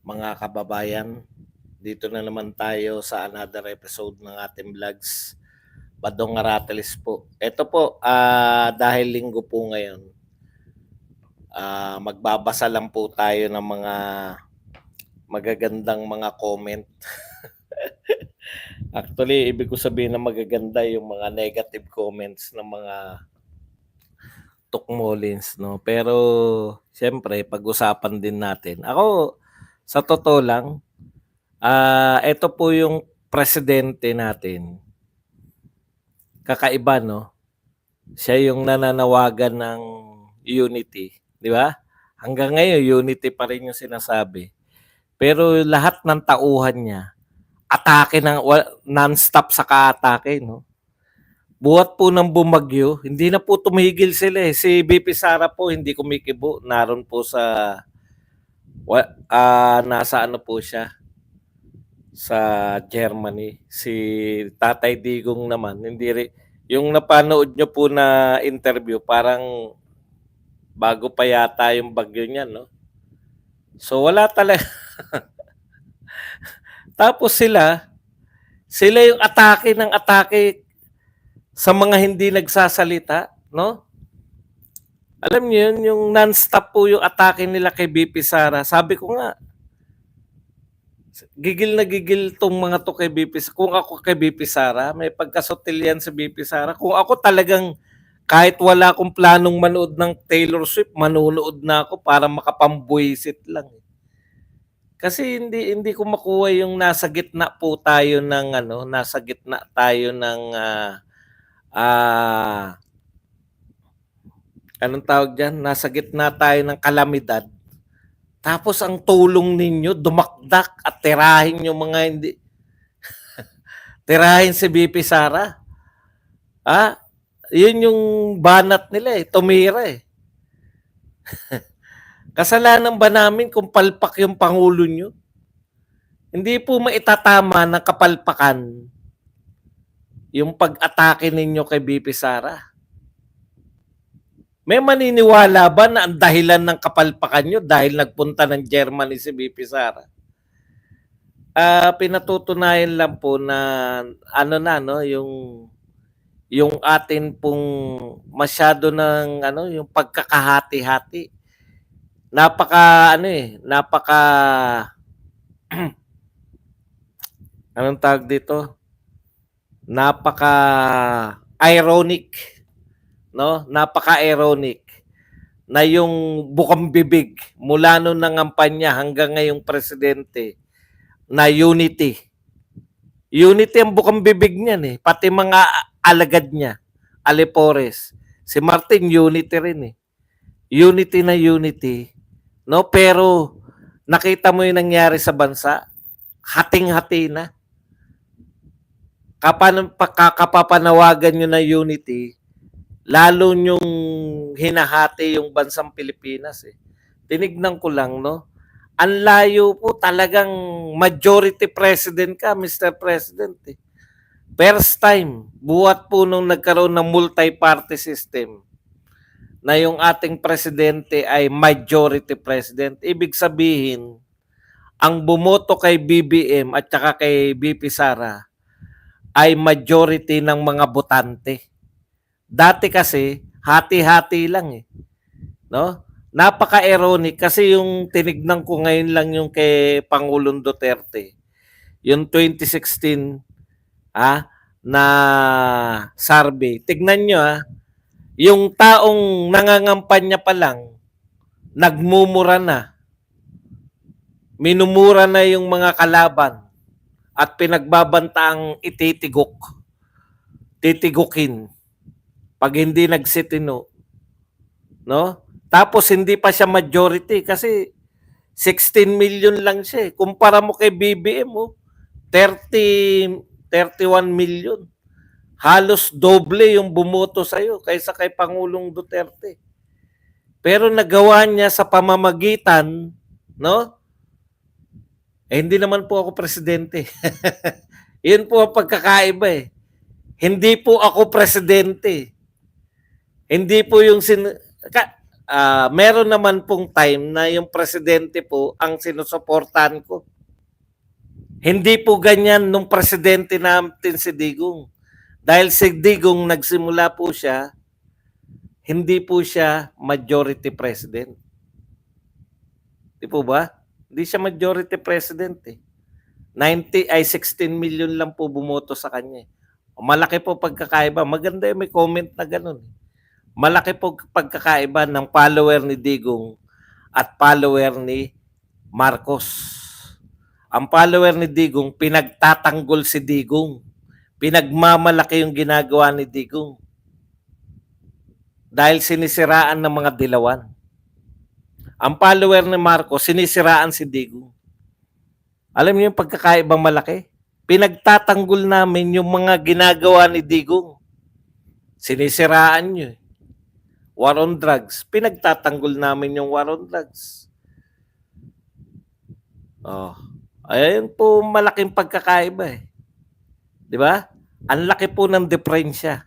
mga kababayan. Dito na naman tayo sa another episode ng ating vlogs. Badong Aratelis po. Ito po, dahil linggo po ngayon, magbabasa lang po tayo ng mga magagandang mga comment. Actually, ibig ko sabihin na magaganda yung mga negative comments ng mga tukmolins, no? Pero, siyempre, pag-usapan din natin. Ako, sa totoo lang, ito po yung presidente natin. Kakaiba, no? Siya yung nananawagan ng unity, di ba? Hanggang ngayon, unity pa rin yung sinasabi. Pero lahat ng tauhan niya, atake ng non-stop sa kaatake, no? Buhat po ng bumagyo, hindi na po tumigil sila eh. Si BP Sara po hindi kumikibo. Naroon po sa nasa ano po siya sa Germany. Si Tatay Digong naman, hindi rin. Yung napanood nyo po na interview, parang bago pa yata yung bagyo niya, no? So wala talaga. Tapos sila yung atake ng atake sa mga hindi nagsasalita, no? Alam niyo yun, yung non-stop po yung atake nila kay BP Sara. Sabi ko nga, gigil na gigil tong mga to kay BP Sara. Kung ako kay BP Sara, may pagkasotil yan sa BP Sara. Kung ako talagang, kahit wala akong planong manood ng Taylor Swift, manonood na ako para makapambuisit lang. Kasi hindi ko makuha yung nasa gitna po tayo ng nasa gitna tayo ng anong tawag diyan? Nasa gitna tayo ng kalamidad. Tapos ang tulong ninyo dumakdak at tirahin yung mga hindi tirahin si BP Sara. Yun yung banat nila eh, tumira eh. Kasalanan ba namin kung palpak yung Pangulo nyo? Hindi po maitatama ng kapalpakan yung pag-atake ninyo kay BP Sara. May maniniwala ba na ang dahilan ng kapalpakan nyo dahil nagpunta ng Germany si BP Sara? Pinatutunayan lang po na yung atin pong masyado ng yung pagkakahati-hati. Napaka anong tawag dito? Napaka ironic, no? Napaka-ironic na yung bukang bibig mula noong nangampanya hanggang ngayong presidente na unity. Unity ang bukang bibig niyan eh. Pati mga alagad niya, Alipores. Si Martin unity rin eh. Unity na unity. No, pero nakita mo yung nangyari sa bansa, hating-hati na. Kapapanawagan nyo na unity, lalo nyong hinahati yung bansang Pilipinas eh. Tinignan ko lang, no? Ang layo po, talagang majority president ka, Mr. President eh. First time, buhat po nung nagkaroon ng multi-party system na yung ating presidente ay majority president. Ibig sabihin, ang bumoto kay BBM at saka kay BP Sara ay majority ng mga botante. Dati kasi, hati-hati lang eh. No? Napaka-ironic kasi yung tinignan ko ngayon lang yung kay Pangulong Duterte. Yung 2016 na survey. Tignan nyo yung taong nangangampanya pa lang, nagmumura na. Minumura na yung mga kalaban at pinagbabantaang titigukin pag hindi nagsitino, no? Tapos hindi pa siya majority kasi 16 million lang siya. Kumpara mo kay BBM 31 million. Halos doble yung bumoto sa'yo kaysa kay Pangulong Duterte. Pero nagawa niya sa pamamagitan, no? Hindi naman po ako presidente. Yun po ang pagkakaiba eh. Hindi po ako presidente. Hindi po yung meron naman pong time na yung presidente po ang sinusuportahan ko. Hindi po ganyan nung presidente natin si Digong. Dahil si Digong nagsimula po siya, hindi po siya majority president. Di po ba? Hindi siya majority president eh. 16 million lang po bumoto sa kanya. Malaki po pagkakaiba. Maganda yung may comment na ganun. Malaki po pagkakaiba ng follower ni Digong at follower ni Marcos. Ang follower ni Digong, pinagtatanggol si Digong. Pinagmamalaki yung ginagawa ni Digong. Dahil sinisiraan ng mga dilawan. Ang follower ni Marcos, sinisiraan si Digong. Alam niyo yung pagkakaibang malaki? Pinagtatanggol namin yung mga ginagawa ni Digong. Sinisiraan niyo. War on drugs. Pinagtatanggol namin yung war on drugs. Oh. Ayun po malaking pagkakaiba eh. Di ba? Ang laki po ng diferensya.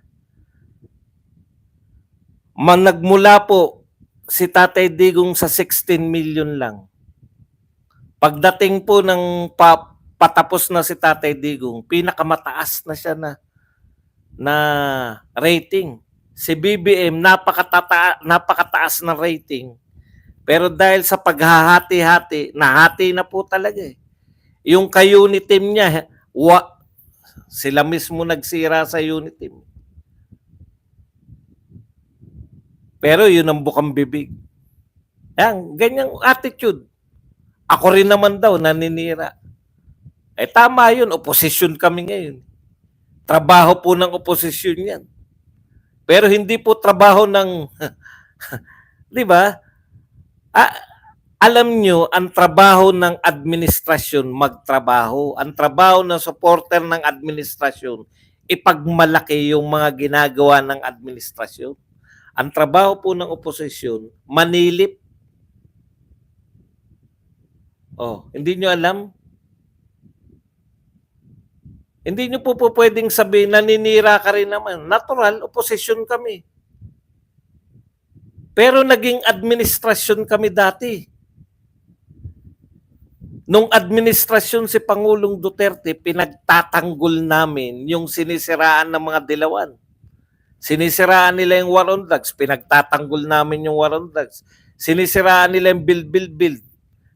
Nagmula po si Tatay Digong sa 16 million lang. Pagdating po ng patapos na si Tatay Digong, pinakamataas na siya na rating. Si BBM, napakataas na rating. Pero dahil sa paghahati-hati, nahati na po talaga eh. Yung ka-unit team niya, sila mismo nagsira sa unit team. Pero yun ang bukang bibig. Yan, ganyang attitude. Ako rin naman daw naninira. Eh tama yun, oposisyon kami ngayon. Trabaho po ng oposisyon yan. Pero hindi po trabaho ng, di ba? Alam nyo, ang trabaho ng administrasyon, magtrabaho. Ang trabaho ng supporter ng administrasyon, ipagmalaki yung mga ginagawa ng administrasyon. Ang trabaho po ng oposisyon, manilip. Oh, hindi nyo alam? Hindi nyo po pwedeng sabihin, naninira ka rin naman. Natural, oposisyon kami. Pero naging administrasyon kami dati. Nung administrasyon si Pangulong Duterte, pinagtatanggol namin yung sinisiraan ng mga dilawan. Sinisiraan nila yung war on drugs, pinagtatanggol namin yung war on drugs. Sinisiraan nila yung build,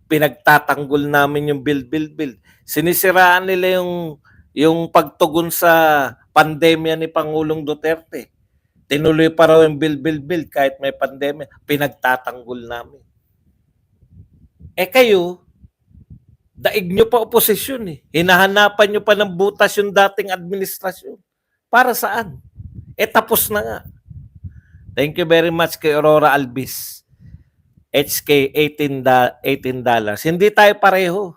pinagtatanggol namin yung build. Sinisiraan nila yung pagtugon sa pandemya ni Pangulong Duterte. Tinuloy pa raw yung build kahit may pandemya, pinagtatanggol namin. Eh kayo, daig nyo pa oposisyon eh. Hinahanapan nyo pa ng butas yung dating administrasyon. Para saan? Eh tapos na nga. Thank you very much kay Aurora Albis. HK $18. Hindi tayo pareho.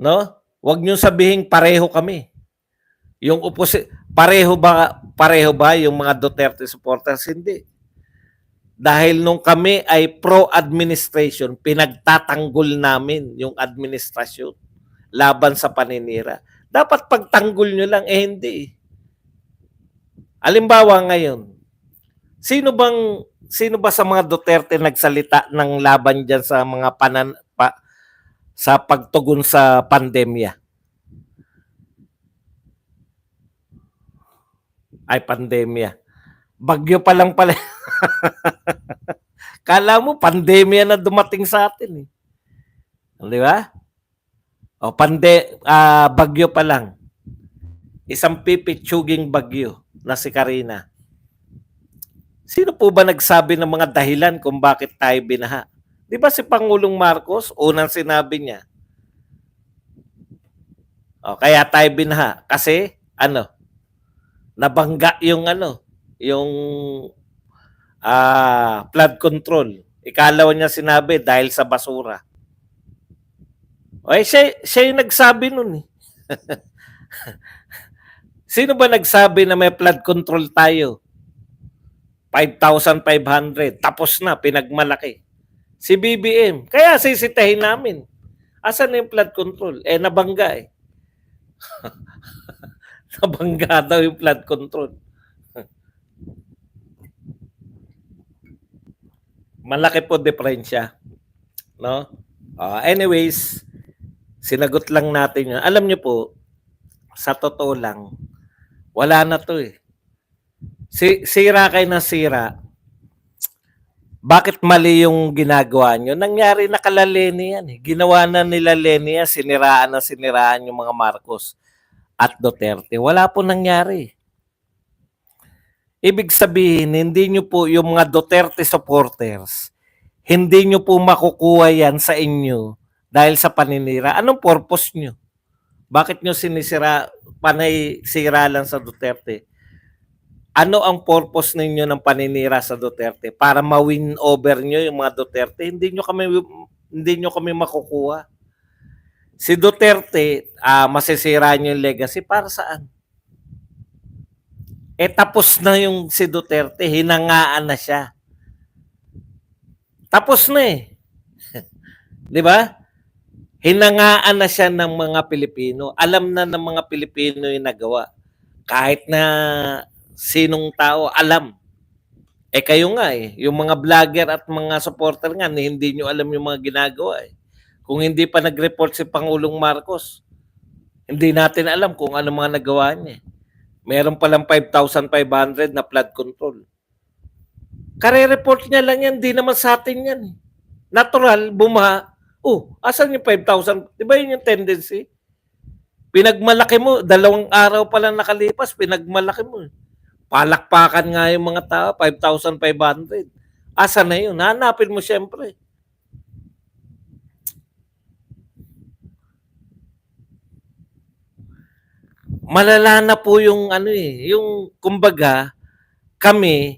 No? Huwag niyo sabihin pareho kami. Yung pareho ba yung mga Duterte supporters? Hindi. Dahil nung kami ay pro-administration, pinagtatanggol namin yung administrasyon laban sa paninira. Dapat pagtanggol nyo lang, hindi. Halimbawa ngayon, sino ba sa mga Duterte nagsalita ng laban diyan sa mga sa pagtugon sa pandemya? Ay, pandemya. Bagyo pa lang pala. Kala mo, pandemya na dumating sa atin eh. Di ba? O, bagyo pa lang. Isang pipitsuging bagyo na si Karina. Sino po ba nagsabi ng mga dahilan kung bakit tayo binaha? Di ba si Pangulong Marcos, unang sinabi niya, kaya tayo binaha. Kasi, nabangga yung flood control. Ikalawa niya sinabi dahil sa basura. Siya yung nagsabi nun eh. Sino ba nagsabi na may flood control tayo? 5,500. Tapos na, pinagmalaki. Si BBM. Kaya sisitahin namin. Asan na yung flood control? Nabangga eh. Nabangga daw yung flood control. Malaki po diferensya, no? Anyways, sinagot lang natin yun. Alam niyo po, sa totoo lang, wala na to eh. Sira kayo na sira. Bakit mali yung ginagawa nyo? Nangyari na kala Lenny yan eh. Ginawa na nila Lenny yan, siniraan yung mga Marcos at Duterte. Wala po nangyari. Ibig sabihin, hindi nyo po yung mga Duterte supporters, hindi nyo po makukuha yan sa inyo dahil sa paninira. Anong purpose nyo? Bakit nyo sinisira, panay sira lang sa Duterte? Ano ang purpose ninyo ng paninira sa Duterte? Para ma-win over nyo yung mga Duterte? Hindi nyo kami makukuha. Si Duterte, masisira nyo yung legacy. Para saan? Tapos na yung si Duterte, hinangaan na siya. Tapos na eh. 'Di ba? Hinangaan na siya ng mga Pilipino. Alam na ng mga Pilipino yung nagawa. Kahit na sinong tao, alam. Kayo nga eh, yung mga vlogger at mga supporter nga, hindi nyo alam yung mga ginagawa eh. Kung hindi pa nag-report si Pangulong Marcos, hindi natin alam kung ano mga nagawa niya. Meron palang 5,500 na flood control. Kare-report niya lang yan, di naman sa atin yan. Natural, bumaha. Asan yung 5,000? Di ba yun yung tendency? Pinagmalaki mo, 2 araw pa lang nakalipas, pinagmalaki mo. Palakpakan nga yung mga tao, 5,500. Asan na yun? Hanapin mo siyempre. Malala na po yung yung kumbaga, kami,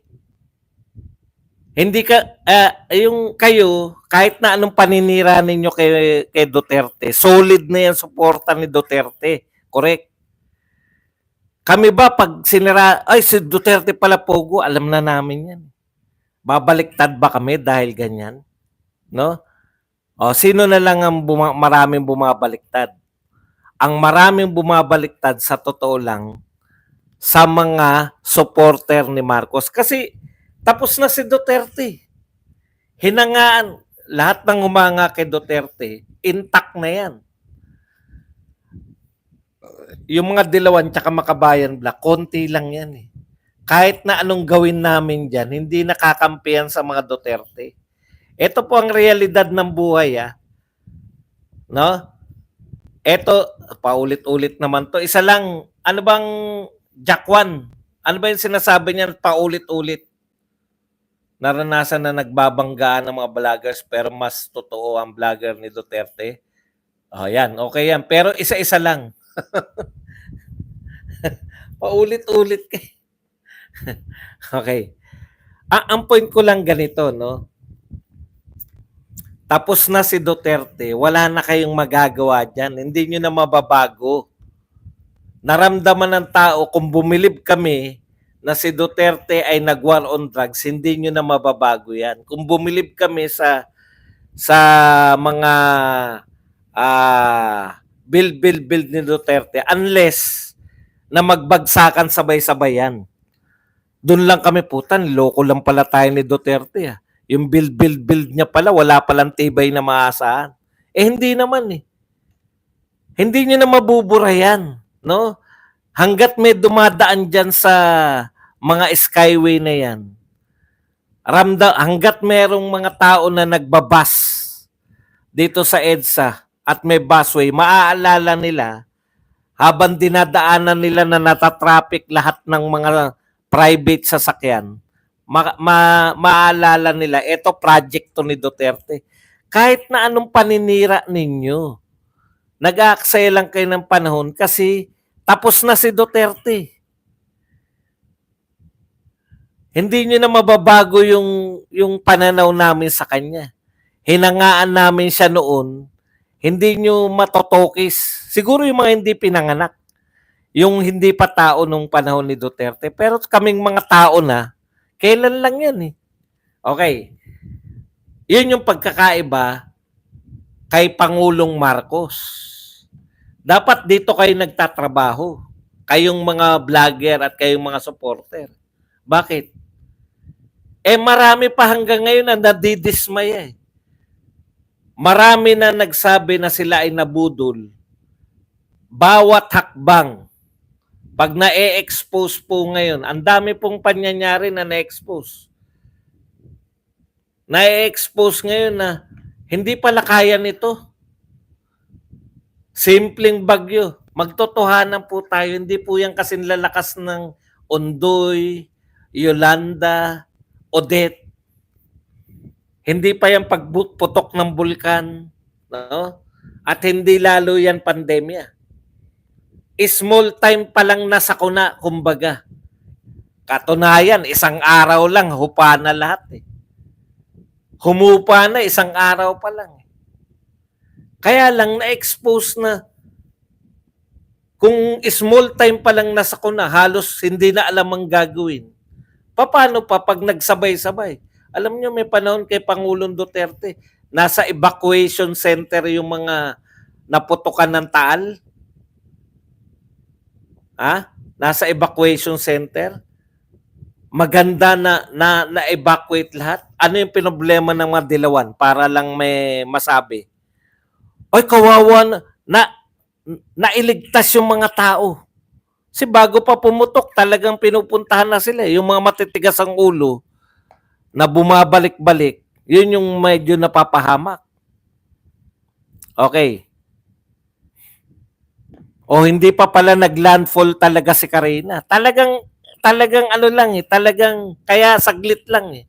hindi yung kayo, kahit na anong paninira ninyo kay Duterte, solid na yan suporta ni Duterte. Correct? Kami ba pag sinira, si Duterte pala pogo, alam na namin yan. Babaliktad ba kami dahil ganyan? No? Sino na lang ang maraming bumabaliktad? Ang maraming bumabaliktad sa totoo lang sa mga supporter ni Marcos. Kasi tapos na si Duterte. Hinangaan. Lahat ng humanga kay Duterte, intact na yan. Yung mga Dilawan tsaka Makabayan Black, konti lang yan eh. Kahit na anong gawin namin dyan, hindi nakakampiyan sa mga Duterte. Ito po ang realidad ng buhay No? Ito, paulit-ulit naman to. Isa lang, ano bang Jakwan? Ano ba yung sinasabi niya paulit-ulit? Naranasan na nagbabanggaan ng mga vloggers pero mas totoo ang vlogger ni Duterte. Yan, okay yan. Pero isa-isa lang. Paulit-ulit kay. Okay. Ang point ko lang ganito, no? Tapos na si Duterte, wala na kayong magagawa dyan. Hindi nyo na mababago. Naramdaman ng tao, kung bumilib kami na si Duterte ay nag-war on drugs, hindi nyo na mababago yan. Kung bumilib kami sa mga build ni Duterte, unless na magbagsakan sabay-sabay yan. Doon lang kami, putan, loko lang pala tayo ni Duterte. Yung build niya pala, wala palang tibay na maasahan. Hindi naman eh. Hindi niyo na mabubura yan. No? Hanggat may dumadaan dyan sa mga skyway na yan, hanggat merong mga tao na nagbabas dito sa EDSA at may busway, maaalala nila habang dinadaanan nila na natatraffic lahat ng mga private sasakyan, maalala nila, ito project to ni Duterte. Kahit na anong paninira ninyo, nag-aaksaya lang kayo ng panahon kasi tapos na si Duterte. Hindi nyo na mababago yung pananaw namin sa kanya. Hinangaan namin siya noon, hindi nyo matotokis. Siguro yung mga hindi pinanganak, yung hindi pa tao nung panahon ni Duterte. Pero kaming mga tao na, kailan lang yan eh. Okay. Yun yung pagkakaiba kay Pangulong Marcos. Dapat dito kayo nagtatrabaho. Kayong mga vlogger at kayong mga supporter. Bakit? Marami pa hanggang ngayon na nadidismaya eh. Marami na nagsabi na sila ay nabudol. Bawat hakbang, pag na-expose po ngayon, ang dami pong panyanyari na na-expose. Na-expose ngayon na hindi pala kaya nito. Simpleng bagyo. Magtotohanan po tayo. Hindi po yan kasing lalakas ng Ondoy, Yolanda, Odette. Hindi pa yan pagputok ng bulkan. No? At hindi lalo yan pandemya. Small time pa lang nasakuna, kumbaga. Katunayan, isang araw lang, hupa na lahat eh. Humupa na, isang araw pa lang. Kaya lang na-expose na. Kung small time pa lang nasakuna, halos hindi na alam ang gagawin. Paano pa pag nagsabay-sabay? Alam nyo, may panahon kay Pangulong Duterte, nasa evacuation center yung mga naputukan ng Taal. Nasa evacuation center. Maganda na evacuate lahat. Ano yung pinoblema ng mga dilawan para lang may masabi? Ay, kawawa na nailigtas yung mga tao. Kasi bago pa pumutok, talagang pinupuntahan na sila. Yung mga matitigas ang ulo na bumabalik-balik, yun yung medyo napapahamak. Okay. O hindi pa pala naglandfall talaga si Karina. Talagang ano lang eh, talagang kaya saglit lang eh.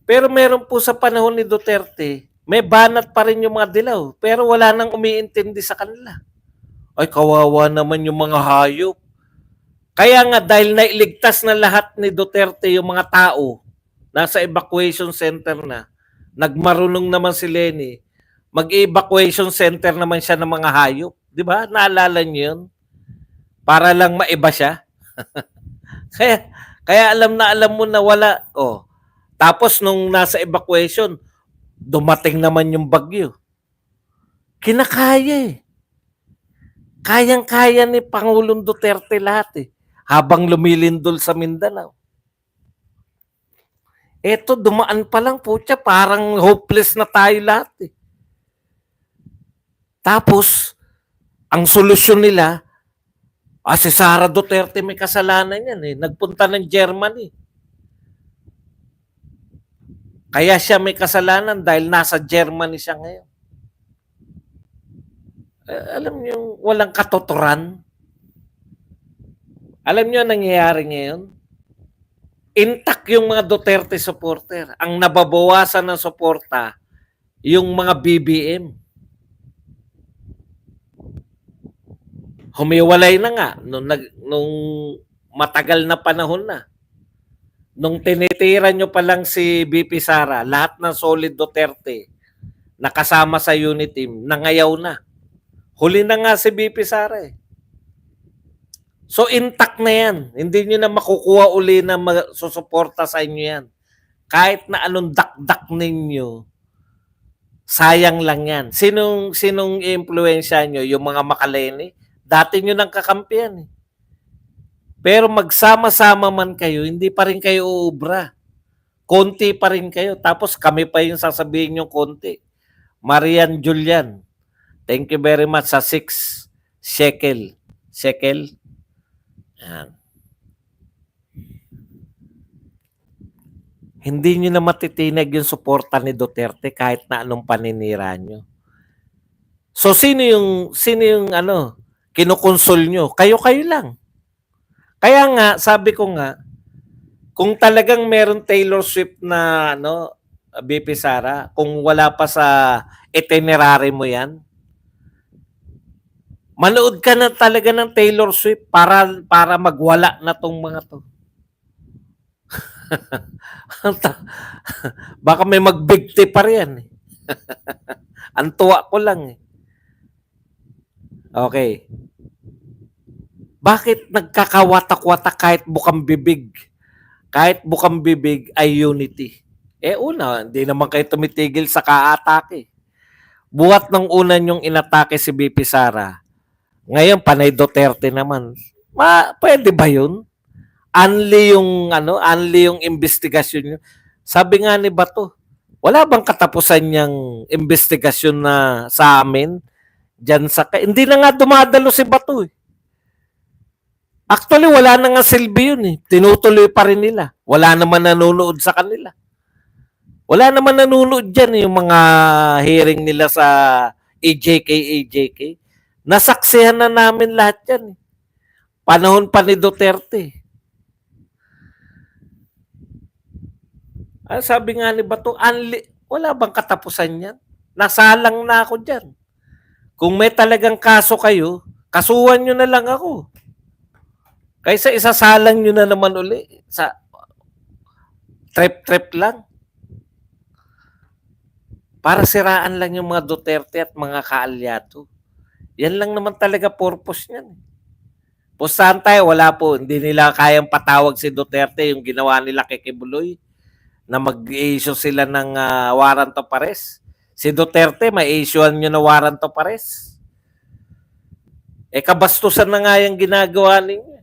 Pero meron po sa panahon ni Duterte, may banat pa rin yung mga dilaw, pero wala nang umiintindi sa kanila. Ay, kawawa naman yung mga hayop. Kaya nga dahil nailigtas na lahat ni Duterte yung mga tao, nasa evacuation center na, nagmarunong naman si Lenny, mag-evacuation center naman siya ng mga hayop. Di ba? Naalala niyo yun? Para lang maiba siya. kaya alam na alam mo na wala. Oh. Tapos nung nasa evacuation, dumating naman yung bagyo. Kinakaya eh. Kayang-kaya ni Pangulong Duterte lahat eh. Habang lumilindol sa Mindanao. Eto, dumaan pa lang po siya. Parang hopeless na tayo lahat eh. Tapos, ang solusyon nila, si Sara Duterte may kasalanan yan eh. Nagpunta ng Germany. Kaya siya may kasalanan dahil nasa Germany siya ngayon. Alam niyo, walang katotoran. Alam niyo ang nangyayari ngayon? Intact yung mga Duterte supporter. Ang nababawasan ng suporta, yung mga BBM. Humiwalay na nga nung matagal na panahon na. Nung tinitira nyo pa lang si BP Sara, lahat ng solid Duterte nakasama sa unit team, nangayaw na. Huli na nga si BP Sara eh. So intact na yan. Hindi nyo na makukuha uli na susuporta sa inyo yan. Kahit na anong dakdak ninyo, sayang lang yan. Sinong influensya nyo? Yung mga Makaleni? Dati nyo nang kakampiyan eh. Pero magsama-sama man kayo, hindi pa rin kayo uubra. Konti pa rin kayo. Tapos kami pa yung sasabihin yung konti. Marian Julian, thank you very much sa 6 shekel. Shekel? Yan. Hindi nyo na matitinig yung suporta ni Duterte kahit na anong paninira nyo. So sino yung kinukonsol nyo? Kayo-kayo lang. Kaya nga, sabi ko nga, kung talagang meron Taylor Swift na BP Sara, kung wala pa sa itinerary mo yan, manood ka na talaga ng Taylor Swift para magwala na tong mga to. Baka may magbigti pa rin. Ang tuwa ko lang eh. Okay. Bakit nagkakawatak-watak kahit bukang bibig? Kahit bukang bibig ay unity. Una, hindi naman kayo tumitigil sa kaatake. Buhat ng una nyong inatake si BP Sara, ngayon panay Duterte naman. Pwede ba yun? Unli yung investigasyon niyo. Sabi nga ni Bato, wala bang katapusan niyang investigasyon na sa amin? Hindi na nga dumadalo si Bato eh. Actually, wala na nga silbi yun eh. Tinutuloy pa rin nila. Wala naman nanonood sa kanila. Wala naman nanonood dyan eh, yung mga hearing nila sa AJK. Nasaksihan na namin lahat yan eh. Panahon pa ni Duterte. Sabi nga ni Bato, wala bang katapusan yan? Nasalang na ako dyan. Kung may talagang kaso kayo, kasuhan nyo na lang ako. Kaysa isasalang nyo na naman uli sa trip lang. Para siraan lang yung mga Duterte at mga kaalyado. Yan lang naman talaga purpose niyan. Pustahan tayo, wala po. Hindi nila kayang patawag si Duterte yung ginawa nila kay Kibuloy na mag-issue sila ng warrant of arrest. Si Duterte, may-issuean nyo na warrant of arrest. Kabastusan na nga yung ginagawa ninyo.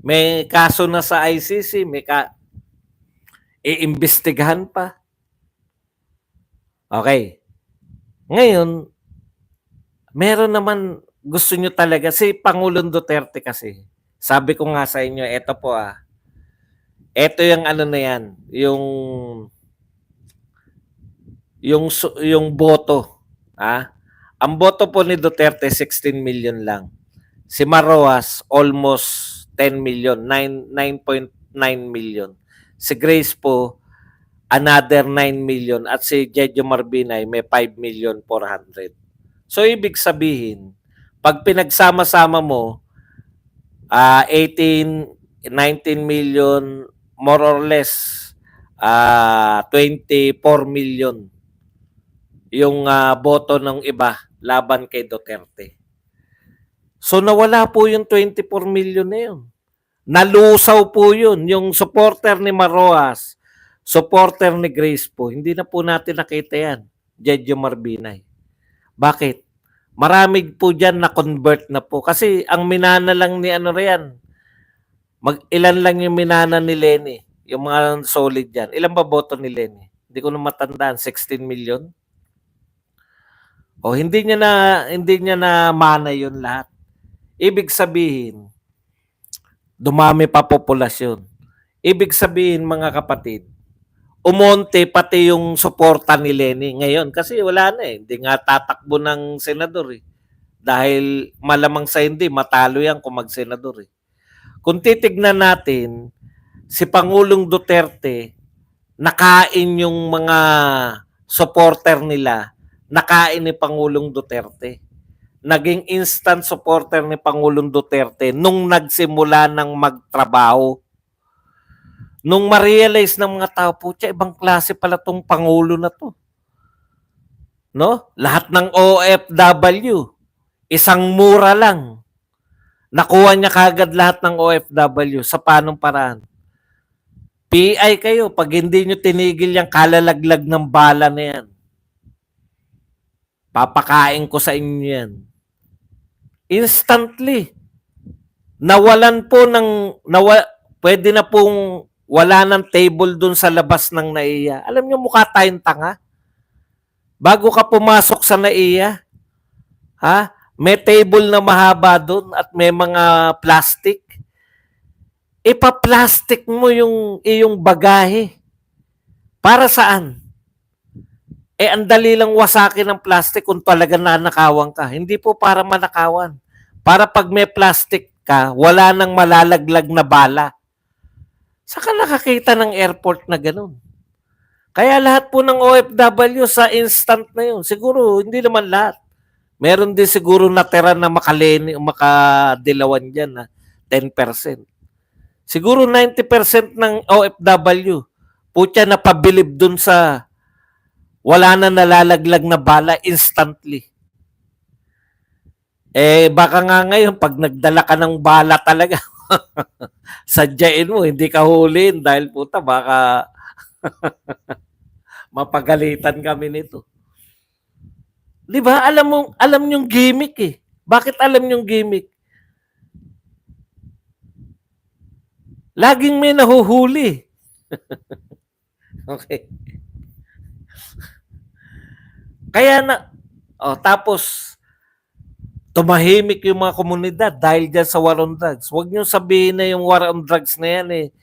May kaso na sa ICC, iimbestigahan pa. Okay. Ngayon, meron naman gusto nyo talaga, si Pangulong Duterte kasi, sabi ko nga sa inyo, eto po eto yung na yan, yung boto. Ang boto po ni Duterte, 16 million lang. Si Marroas, almost 10 million, 9.9 million. Si Grace po, another 9 million. At si Jejo Marbinay, may 5,400,000. So, ibig sabihin, pag pinagsama-sama mo, 18, 19 million, more or less, 24 million yung boto ng iba laban kay Duterte. So nawala po yung 24 million na yun. Nalusaw po yun. Yung supporter ni Marroas, supporter ni Grace po, hindi na po natin nakita yan. Jejo Marbinay. Bakit? Marami po dyan na convert na po. Kasi ang minana lang ni riyan, ilan lang yung minana ni Lenny. Yung mga solid dyan. Ilan ba boto ni Lenny? Hindi ko na matandaan. 16 million? O hindi niya na mana yun lahat. Ibig sabihin, dumami pa populasyon. Ibig sabihin, mga kapatid, umonte pati yung suporta ni Lenny ngayon kasi wala na eh. Hindi nga tatakbo ng senador eh. Dahil malamang sa hindi, matalo yan kung mag-senador eh. Kung titignan natin, si Pangulong Duterte, nakain yung mga supporter nila, nakain ni Pangulong Duterte. Naging instant supporter ni Pangulong Duterte nung nagsimula ng magtrabaho. Nung ma-realize ng mga tao, putya, ibang klase pala tong Pangulo na to. No? Lahat ng OFW, isang mura lang. Nakuha niya kagad lahat ng OFW sa panong paraan. PI kayo, pag hindi nyo tinigil yung kalalaglag ng bala na yan, papakain ko sa inyo yan. Instantly. Nawalan po pwede na pong wala ng table dun sa labas ng NAIA. Alam nyo, mukha tayong tanga. Bago ka pumasok sa NAIA, may table na mahaba dun at may mga plastic. Ipa-plastic mo yung iyong bagahe. Para saan? Ang dali lang wasakin ng plastic kung talaga nanakawan ka. Hindi po para manakawan. Para pag may plastic ka, wala nang malalaglag na bala. Saka nakakita ng airport na ganun. Kaya lahat po ng OFW sa instant na yun. Siguro, hindi naman lahat. Meron din siguro natira na makadilawan dyan na 10%. Siguro 90% ng OFW, putya napabilib dun sa wala na nalalaglag na bala instantly. Baka nga ngayon, pag nagdala ka ng bala talaga, sadyain mo, hindi ka huliin dahil puta, baka mapagalitan kami nito. Di ba? Alam yung gimmick eh. Bakit alam yung gimmick? Laging may nahuhuli. Okay. Kaya tapos tumahimik yung mga komunidad dahil dyan sa war on drugs. Huwag nyo sabihin na yung war on drugs na yan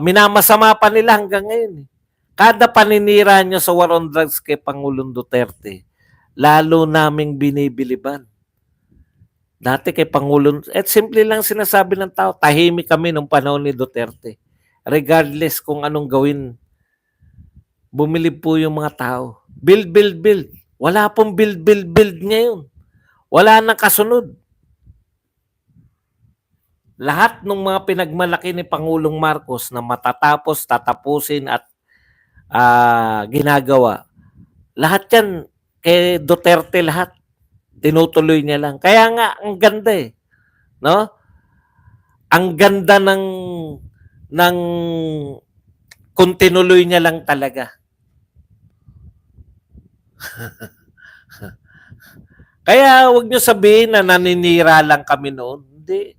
minamasama pa nila hanggang ngayon. Kada paninira nyo sa war on drugs kay Pangulong Duterte, lalo naming binibiliban. Dati kay Pangulong, simple lang sinasabi ng tao, tahimik kami nung panahon ni Duterte. Regardless kung anong gawin, bumilib po yung mga tao. Build, build, build. Wala pong build, build, build ngayon. Wala nang kasunod. Lahat ng mga pinagmalaki ni Pangulong Marcos na matatapos, tatapusin at ginagawa, lahat yan kay Duterte lahat. Tinutuloy niya lang. Kaya nga, ang ganda no? Ang ganda ng kung tinuloy niya lang talaga. Kaya wag niyo sabihin na naninira lang kami noon. Hindi.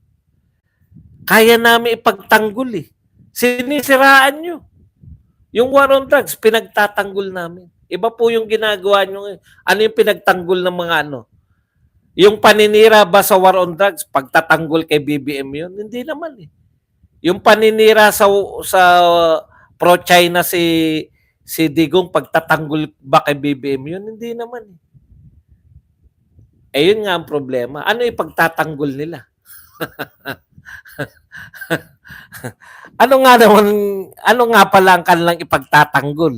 Kaya namin ipagtanggol Sinisiraan nyo. Yung war on drugs, pinagtatanggol namin. Iba po yung ginagawa nyo. Ano yung pinagtanggol ng mga ano? Yung paninira ba sa war on drugs, pagtatanggol kay BBM yun? Hindi naman Yung paninira sa pro-China si Digong, pagtatanggol ba kay BBM yun? Hindi naman yun nga ang problema. Ano yung pagtatanggol nila? ano nga pala ang kanilang ipagtatanggol?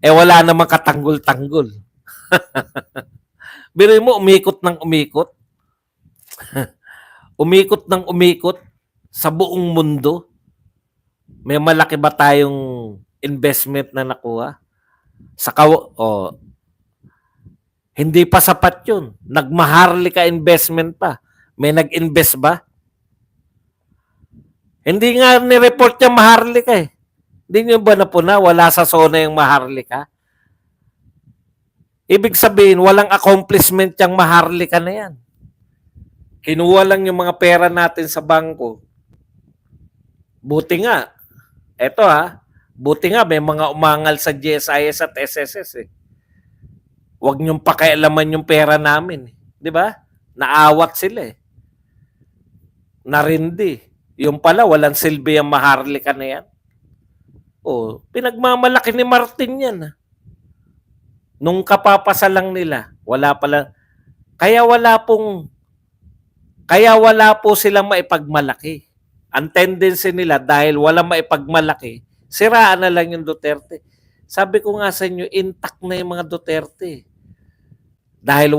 Wala namang katanggol-tanggol. Biro mo, umikot ng umikot. Umikot ng umikot sa buong mundo. May malaki ba tayong investment na nakuha? Hindi pa sapat yun. Nagmaharlika investment pa. May nag-invest ba? Hindi nga ni-report yung Maharlika Hindi nyo ba napuna? Wala sa zona yung Maharlika? Ibig sabihin, walang accomplishment yung Maharlika na yan. Kinuha lang yung mga pera natin sa bangko. Buti nga. Buti nga may mga umangal sa GSIS at SSS Huwag niyong pakialaman yung pera namin. Di ba? Naawat sila Narindi. Yung pala, walang silbi ang Maharlika na yan. Pinagmamalaki ni Martin yan. Nung kapapasa lang nila, wala pala. Kaya wala po silang maipagmalaki. Ang tendency nila, dahil wala maipagmalaki, siraan na lang yung Duterte. Sabi ko nga sa inyo, intact na yung mga Duterte. Dahil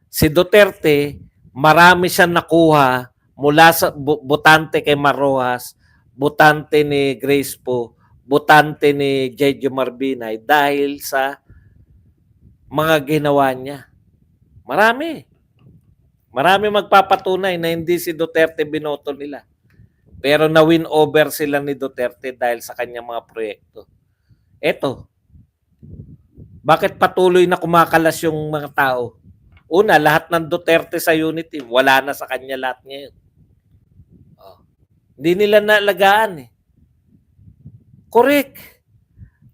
si Duterte, marami siyang nakuha mula sa botante kay Marojas, botante ni Grace Po, botante ni Jejo Marbinay dahil sa mga ginawa niya. Marami. Marami magpapatunay na hindi si Duterte binoto nila. Pero na-win over sila ni Duterte dahil sa kanyang mga proyekto. Bakit patuloy na kumakalas yung mga tao? Una, lahat ng Duterte sa unity, wala na sa kanya lahat ngayon. Hindi nila naalagaan Correct.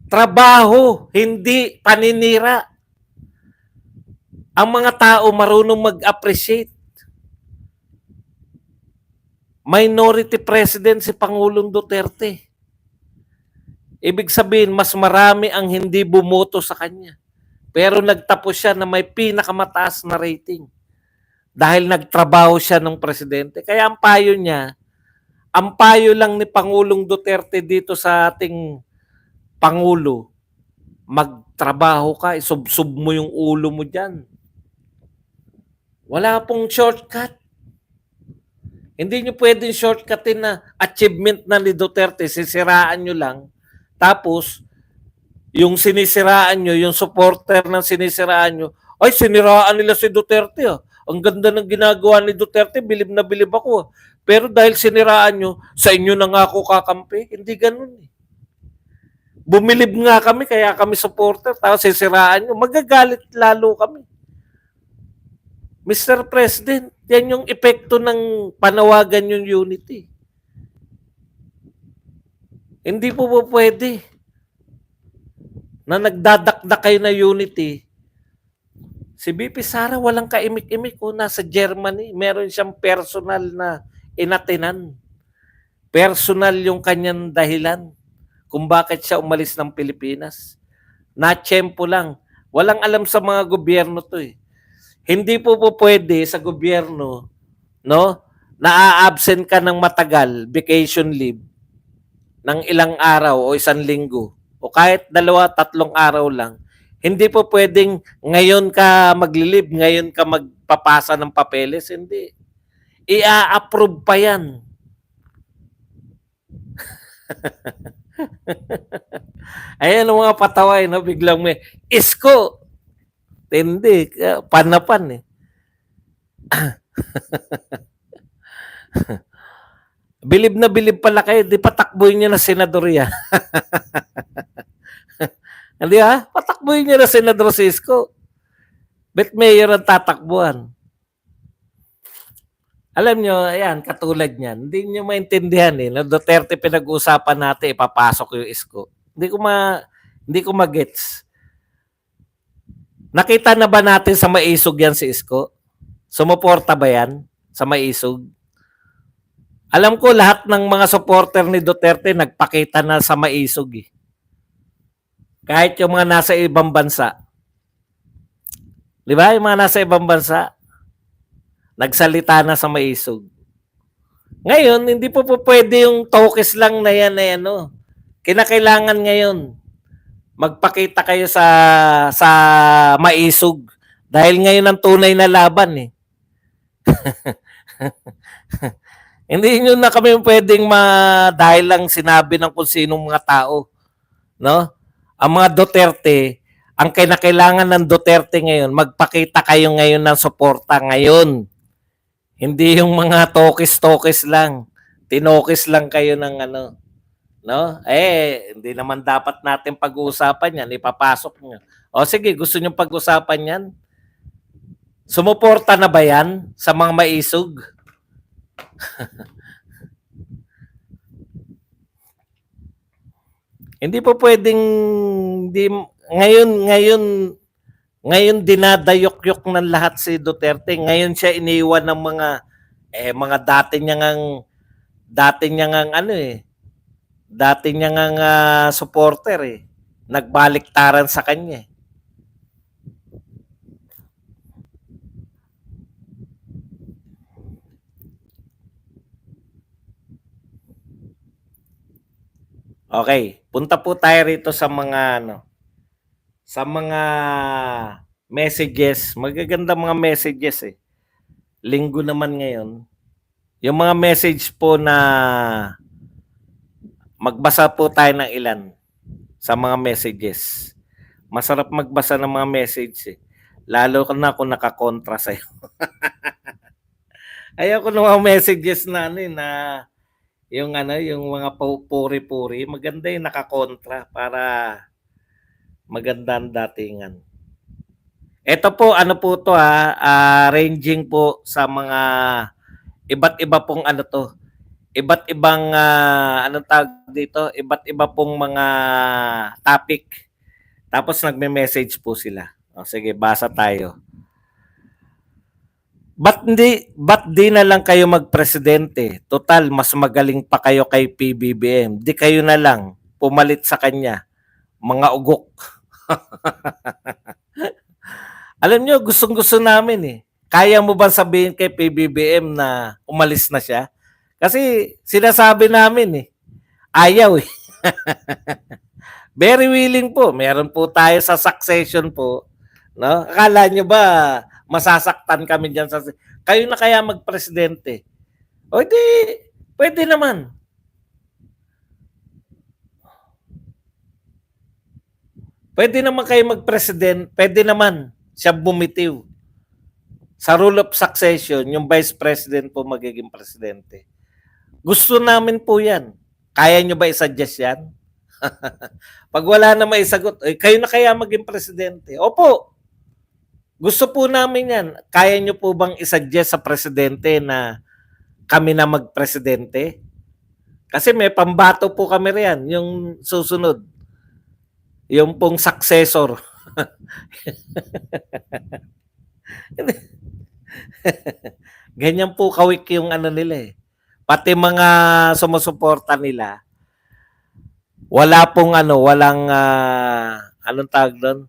Trabaho, hindi paninira. Ang mga tao marunong mag-appreciate. Minority president si Pangulong Duterte. Ibig sabihin, mas marami ang hindi bumoto sa kanya. Pero nagtapos siya na may pinakamataas na rating. Dahil nagtrabaho siya ng presidente. Kaya ang payo lang ni Pangulong Duterte dito sa ating Pangulo, magtrabaho ka, isubsob mo yung ulo mo dyan. Wala pong shortcut. Hindi nyo pwedeng shortcutin na achievement na ni Duterte, sisiraan nyo lang. Tapos, yung sinisiraan nyo, yung supporter ng sinisiraan nyo, ay, siniraan nila si Duterte. Ang ganda ng ginagawa ni Duterte, bilib na bilib ako. Pero dahil siniraan nyo, sa inyo na nga ako kakampi. Hindi ganun Bumilib nga kami, kaya kami supporter. Tapos sisiraan nyo, magagalit lalo kami. Mr. President, yan yung epekto ng panawagan yung unity. Hindi po pwede na nagdadakdak kayo na unity. Si BP Sara walang kaimik-imik kung nasa Germany. Meron siyang personal na inatinan. Personal yung kanyang dahilan kung bakit siya umalis ng Pilipinas. Natsyempo lang. Walang alam sa mga gobyerno to eh. Hindi po pwede sa gobyerno, no, na-absent ka ng matagal, vacation leave, ng ilang araw o isang linggo, o kahit 2, 3 araw lang, hindi po pwedeng ngayon ka maglilib, ngayon ka magpapasa ng papeles, hindi. I-approve pa yan. Ayan ang mga pataway, no? Biglang may, isko! Hindi, panapan eh. Bilib na bilib pala kayo, di patakbuhin niyo na senador yan. Hindi ha? Patakbuhin niyo na senador si Isko. Bet mayor ang tatakbuhan. Alam nyo, ayan, katulad niyan, hindi nyo maintindihan eh. Na Duterte pinag-uusapan natin, ipapasok yung Isko. Hindi ko magets. Nakita na ba natin sa Maisog yan si Isko? Sumuporta ba yan sa Maisog? Alam ko lahat ng mga supporter ni Duterte nagpakita na sa Maisog eh. Kahit yung mga nasa ibang bansa. Di ba? Yung mga nasa ibang bansa, nagsalita na sa Maisog. Ngayon, hindi po pwede yung tokes lang na yan na ano. Kinakailangan ngayon, magpakita kayo sa Maisog. Dahil ngayon ang tunay na laban eh. Hindi nyo na kami pwedeng dahil lang sinabi ng kung sinong mga tao. No? Ang mga Duterte, ang kinakailangan ng Duterte ngayon, magpakita kayo ngayon ng suporta ngayon. Hindi yung mga tokis-tokis lang. Tinokis lang kayo ng ano. No? Hindi naman dapat natin pag-uusapan yan. Ipapasok nyo. O sige, gusto nyo pag-usapan yan? Sumuporta na ba yan sa mga Maisog? Hindi po pwedeng ngayon dinadayok-yok ng lahat si Duterte. Ngayon siya iniwan ng mga dati niyang supporter eh. Nagbaliktaran sa kanya. Okay, punta po tayo rito sa mga messages. Magaganda mga messages eh. Linggo naman ngayon. Yung mga message po na magbasa po tayo ng ilan sa mga messages. Masarap magbasa ng mga message eh. Lalo na kung nakakontra sa'yo. Ayoko ng mga messages na yung mga puri-puri, maganda yung nakakontra para maganda ang datingan. Ito po, ranging po sa mga iba't iba pong iba't ibang tawag dito, iba't iba pong mga topic. Tapos nagme-message po sila. O, sige, basa tayo. Ba't di na lang kayo magpresidente? Total, mas magaling pa kayo kay PBBM. Di kayo na lang pumalit sa kanya. Mga ugok. Alam nyo, gustong-gusto namin eh. Kaya mo ba sabihin kay PBBM na umalis na siya? Kasi sinasabi namin eh. Ayaw eh. Very willing po. Meron po tayo sa succession po. No? Akala nyo ba masasaktan kami dyan kayo na kaya magpresidente? O di, pwede naman. Pwede naman kayo magpresidente, pwede naman siya bumitiw. Sa rule of succession, yung vice president po magiging presidente. Gusto namin po yan. Kaya nyo ba i-suggest yan? Pag wala na maisagot, kayo na kaya maging presidente? Opo. Gusto po namin yan. Kaya nyo po bang isuggest sa presidente na kami na magpresidente? Kasi may pambato po kami riyan, yung susunod. Yung pong successor. Ganyan po kawik yung ano nila eh. Pati mga sumusuporta nila, wala pong ano, walang anong tawag doon?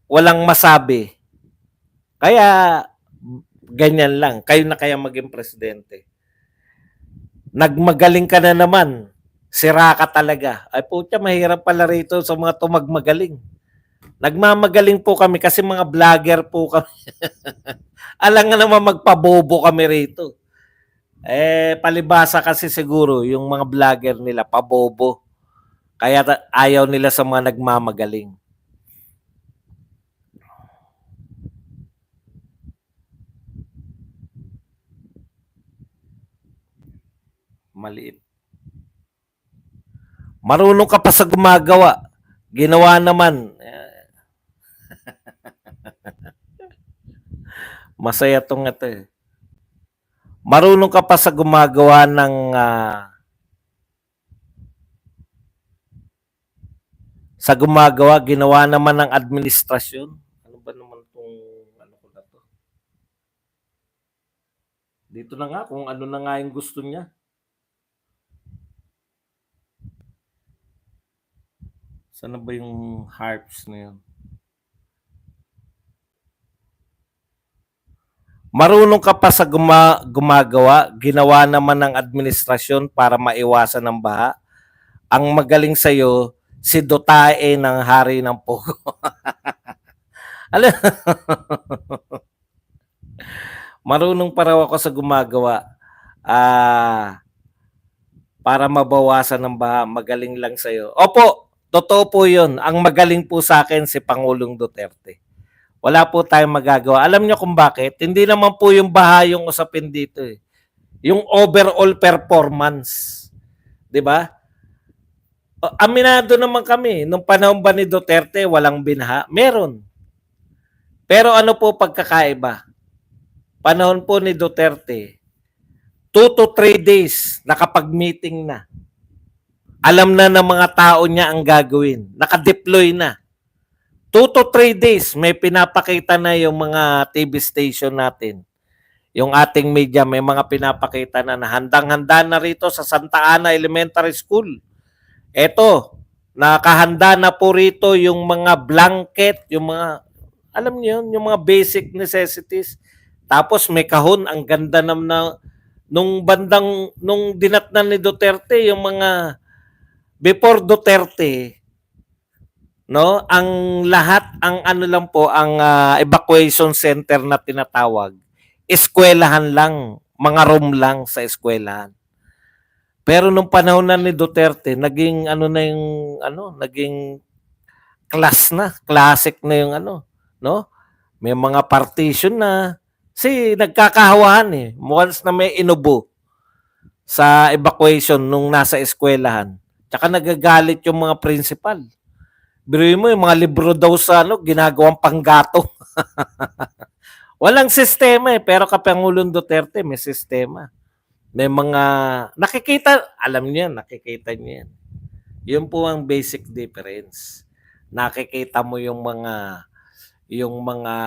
Walang masabi. Kaya ganyan lang. Kayo na kaya maging presidente. Nagmagaling ka na naman. Sira ka talaga. Ay putya, mahirap pala rito sa mga tumagmagaling. Nagmamagaling po kami kasi mga vlogger po kami. Alam nga naman magpabobo kami rito. Palibasa kasi siguro yung mga vlogger nila pabobo. Kaya ayaw nila sa mga nagmamagaling. Maliit. Marunong ka pa sa gumagawa. Ginawa naman. Masaya tong ito eh. Marunong ka pa sa gumagawa ng ginawa naman ng administrasyon. Ano ba naman tong ano ko na to? Dito na nga kung ano na nga yung gusto niya. Sana ba yung harps na yun? Marunong ka pa sa gumagawa, ginawa naman ng administrasyon para maiwasan ng baha. Ang magaling sa'yo, si Dotae ng Hari ng Pogo. Alam, marunong pa raw ako sa gumagawa. Para mabawasan ng baha, magaling lang sa'yo. Opo, totoo po yun. Ang magaling po sa akin si Pangulong Duterte. Wala po tayong magagawa. Alam niyo kung bakit? Hindi naman po yung baha yung usapin dito eh. Yung overall performance. 'Di ba? Aminado naman kami, nung panahon ba ni Duterte walang binaha? Meron. Pero ano po pagkakaiba? Panahon po ni Duterte, 2 to 3 days nakapag-meeting na. Alam na ng mga tao niya ang gagawin. Naka-deploy na. 2 to 3 days may pinapakita na yung mga TV station natin. Yung ating media may mga pinapakita na handang-handa na rito sa Santa Ana Elementary School. Eto, nakahanda na po rito yung mga blanket, yung mga, alam niyo yun, yung mga basic necessities. Tapos may kahon, ang ganda nung dinatnan ni Duterte, yung mga, before Duterte, no, ang lahat, ang ano lang po, ang evacuation center na tinatawag, eskwelahan lang, mga room lang sa eskwelahan. Pero nung panahon na ni Duterte, naging ano na yung naging classic na yung no? May mga partition na. Si nagkakahawahan eh. Once na may inubo sa evacuation nung nasa eskwelahan. Tsaka nagagalit yung mga principal. Biruin mo yung mga libro daw sa ginagawang panggato. Walang sistema eh, pero Kapangulong Duterte may sistema. May mga nakikita, alam niyo yan, nakikita niyo yan. Yun po ang basic difference. Nakikita mo yung mga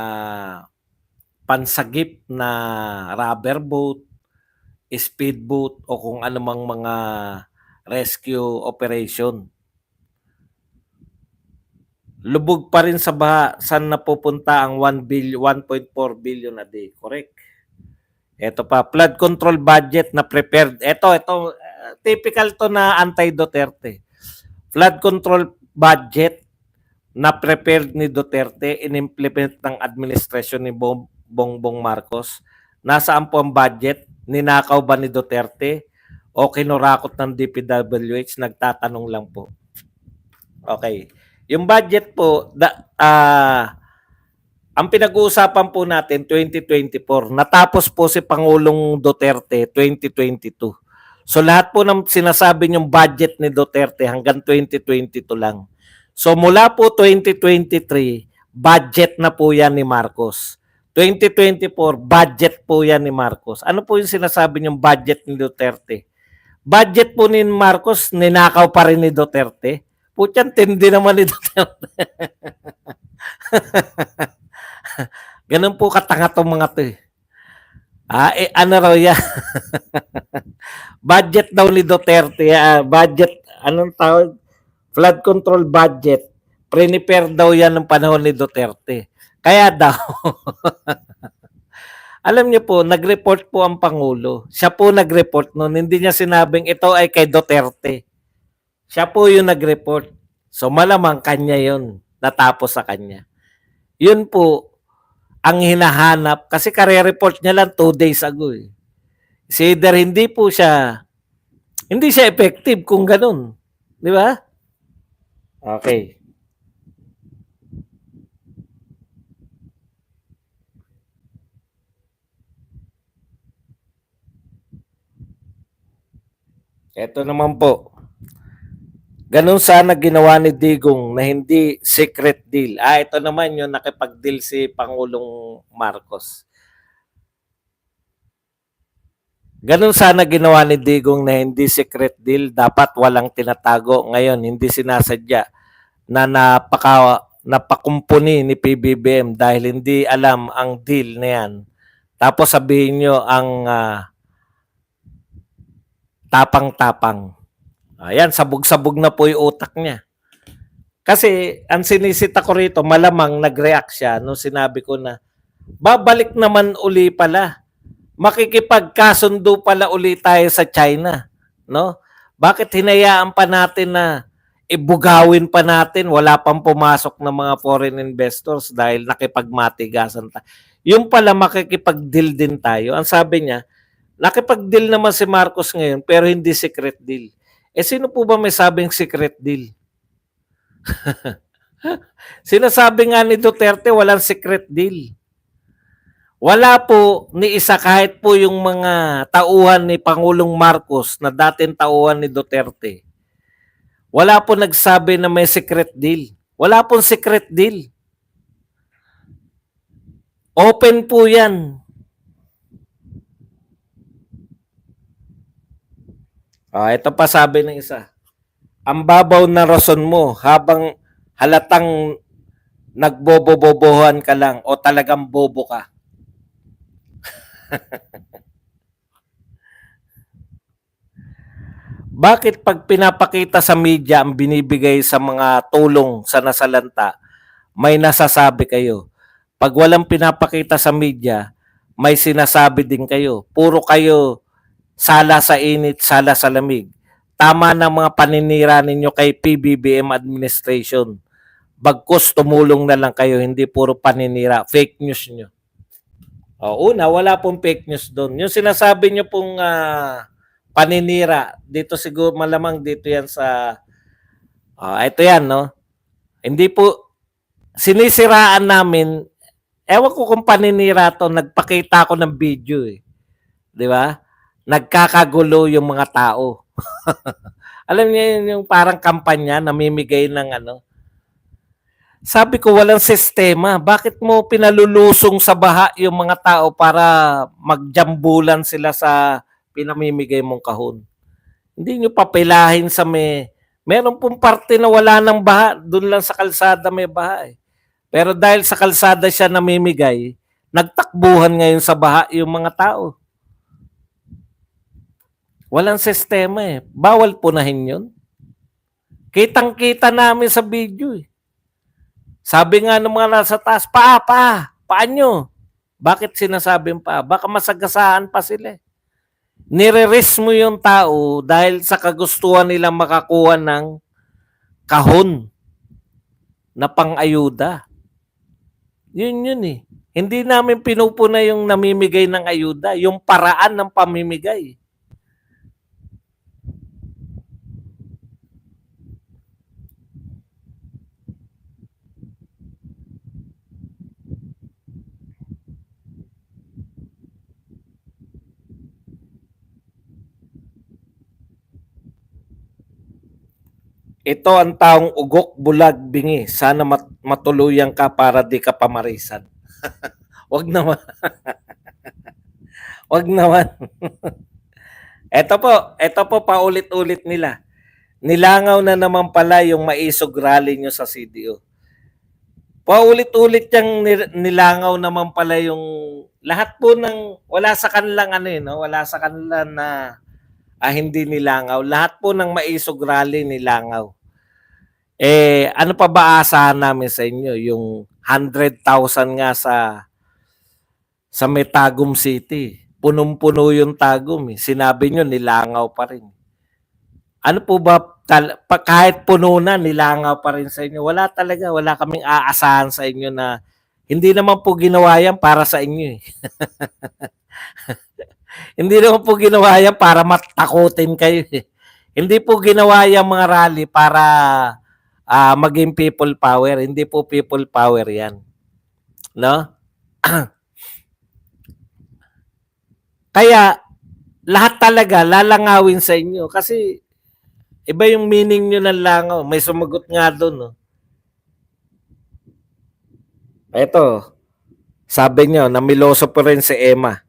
pansagip na rubber boat, speedboat o kung anumang mga rescue operation. Lubog pa rin sa baha, saan napupunta ang 1.4 billion a day. Correct. Ito pa, flood control budget na prepared. Ito, typical to na anti-Duterte. Flood control budget na prepared ni Duterte, in-implement ng administrasyon ni Bongbong Marcos. Nasaan po ang budget? Ninakaw ba ni Duterte? O kinurakot ng DPWH? Nagtatanong lang po. Okay. Yung budget po, ang pinag-uusapan po natin 2024. Natapos po si Pangulong Duterte 2022. So lahat po ng sinasabi niyong budget ni Duterte hanggang 2022 lang. So mula po 2023, budget na po yan ni Marcos. 2024, budget po yan ni Marcos. Ano po yung sinasabi niyong budget ni Duterte? Budget po ni Marcos, ninakaw pa rin ni Duterte. Putyan, tindi naman ni Duterte. Ganun po katanga tong mga to eh. Ano raw yan? Budget daw ni Duterte. Budget, anong tawag? Flood control budget. Prepare daw yan ng panahon ni Duterte. Kaya daw, alam niyo po, nag-report po ang Pangulo. Siya po nag-report noon. Hindi niya sinabing ito ay kay Duterte. Siya po yung nag-report. So malamang kanya yun. Natapos sa kanya. Yun po ang hinahanap. Kasi kare-report niya lang 2 days ago. Eh. Si either hindi siya effective kung ganun. Di ba? Okay. Ito naman po. Ganun sana ginawa ni Digong na hindi secret deal. Ito naman yung nakipag-deal si Pangulong Marcos. Ganun sana ginawa ni Digong na hindi secret deal. Dapat walang tinatago. Ngayon, hindi sinasadya na napakumpuni ni PBBM dahil hindi alam ang deal na yan. Tapos sabihin nyo ang tapang-tapang. Ayan, sabog-sabog na po yung utak niya. Kasi ang sinisita ko rito, malamang nag-react siya nung sinabi ko na babalik naman uli pala. Makikipagkasundo pala uli tayo sa China. No? Bakit hinayaan pa natin na ibugawin pa natin, wala pang pumasok ng mga foreign investors dahil nakipagmatigasan tayo. Yung pala makikipag-deal din tayo. Ang sabi niya, nakipag-deal naman si Marcos ngayon pero hindi secret deal. Sino po ba may sabing secret deal? Sinasabi nga ni Duterte walang secret deal. Wala po ni isa kahit po yung mga tauhan ni Pangulong Marcos na dating tauhan ni Duterte. Wala po nagsabi na may secret deal. Wala pong secret deal. Open po yan. Ito pa sabi ng isa. Ang babaw na rason mo habang halatang nagbobobobohan ka lang o talagang bobo ka. Bakit pag pinapakita sa media ang binibigay sa mga tulong sa nasalanta, may nasasabi kayo? Pag walang pinapakita sa media, may sinasabi din kayo. Puro kayo sala sa init, sala sa lamig. Tama na mga paninira ninyo kay PBBM administration. Bagkus tumulong na lang kayo, hindi puro paninira. Fake news nyo. Una, wala pong fake news doon. Yung sinasabi nyo pong paninira, dito siguro malamang dito yan sa, ito yan, no? Hindi po, sinisiraan namin, ewan ko kung paninira to, nagpakita ako ng video eh. Di ba? Nagkakagulo yung mga tao. Alam niyo yung parang kampanya, namimigay ng ano, sabi ko walang sistema. Bakit mo pinalulusong sa baha yung mga tao para magjambulan sila sa pinamimigay mong kahon? Hindi nyo papilahin sa meron pong parte na wala ng baha. Doon lang sa kalsada may baha eh. Pero dahil sa kalsada siya namimigay, nagtakbuhan ngayon sa baha yung mga tao. Walang sistema eh. Bawal punahin yun. Kitang-kita namin sa video eh. Sabi nga ng mga nasa taas, paanyo? Bakit sinasabing pa? Baka masagasaan pa sila. Nire-risk mo yung tao dahil sa kagustuhan nilang makakuha ng kahon na pang-ayuda. Yun eh. Hindi namin pinupuna yung namimigay ng ayuda, yung paraan ng pamimigay. Ito ang taong ugok, bulag, bingi. Sana matuluyan ka para di ka pamarisan. Wag naman, wag naman. Eto po paulit-ulit nila. Nilangaw na naman pala yung maisog rally nyo sa CDO. Paulit-ulit yung nilangaw naman pala yung lahat po ng wala sa kanilang ano no, wala sa kanila na hindi nilangaw. Lahat po ng maisog rally nilangaw. Ano pa ba asahan namin sa inyo? Yung 100,000 nga sa may Tagum City. Punong-puno yung Tagum. Sinabi nyo, nilangaw pa rin. Ano po ba, kahit puno na, nilangaw pa rin sa inyo? Wala talaga, wala kaming aasahan sa inyo na hindi naman po ginawa yan para sa inyo. Hindi naman po ginawa yan para matakutin kayo. Hindi po ginawa yan mga rally para maging people power. Hindi po people power yan. No? Kaya, lahat talaga lalangawin sa inyo. Kasi, iba yung meaning nyo ng langaw. May sumagot nga doon. No? Ito, sabi nyo, namiloso pa rin si Emma.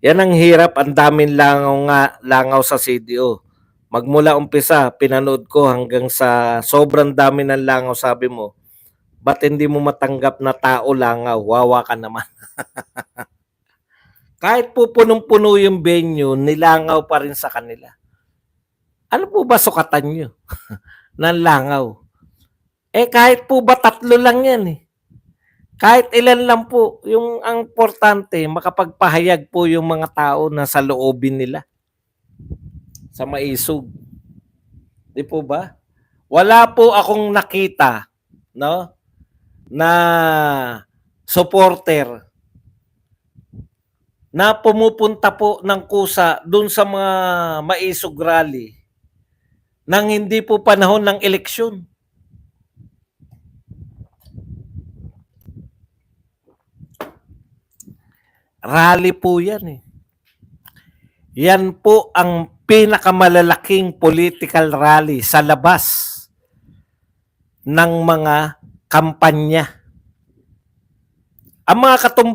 Yan ang hirap, ang daming langaw sa CDO. Magmula umpisa, pinanood ko hanggang sa sobrang dami ng langaw, sabi mo, ba't hindi mo matanggap na tao langaw? Wawa ka naman. Kahit po punong-puno yung venue, nilangaw pa rin sa kanila. Ano po ba sukatan nyo ng langaw? Kahit po ba 3 lang yan eh. Kahit ilan lang po, yung ang importante, makapagpahayag po yung mga tao na sa loobin nila. Sa maisog. Di po ba? Wala po akong nakita, no? Na supporter na pumupunta po ng kusa dun sa mga maisog rally nang hindi po panahon ng eleksyon. Rally po yan eh. Yan po ang pinakamalalaking political rally sa labas ng mga kampanya. Ang mga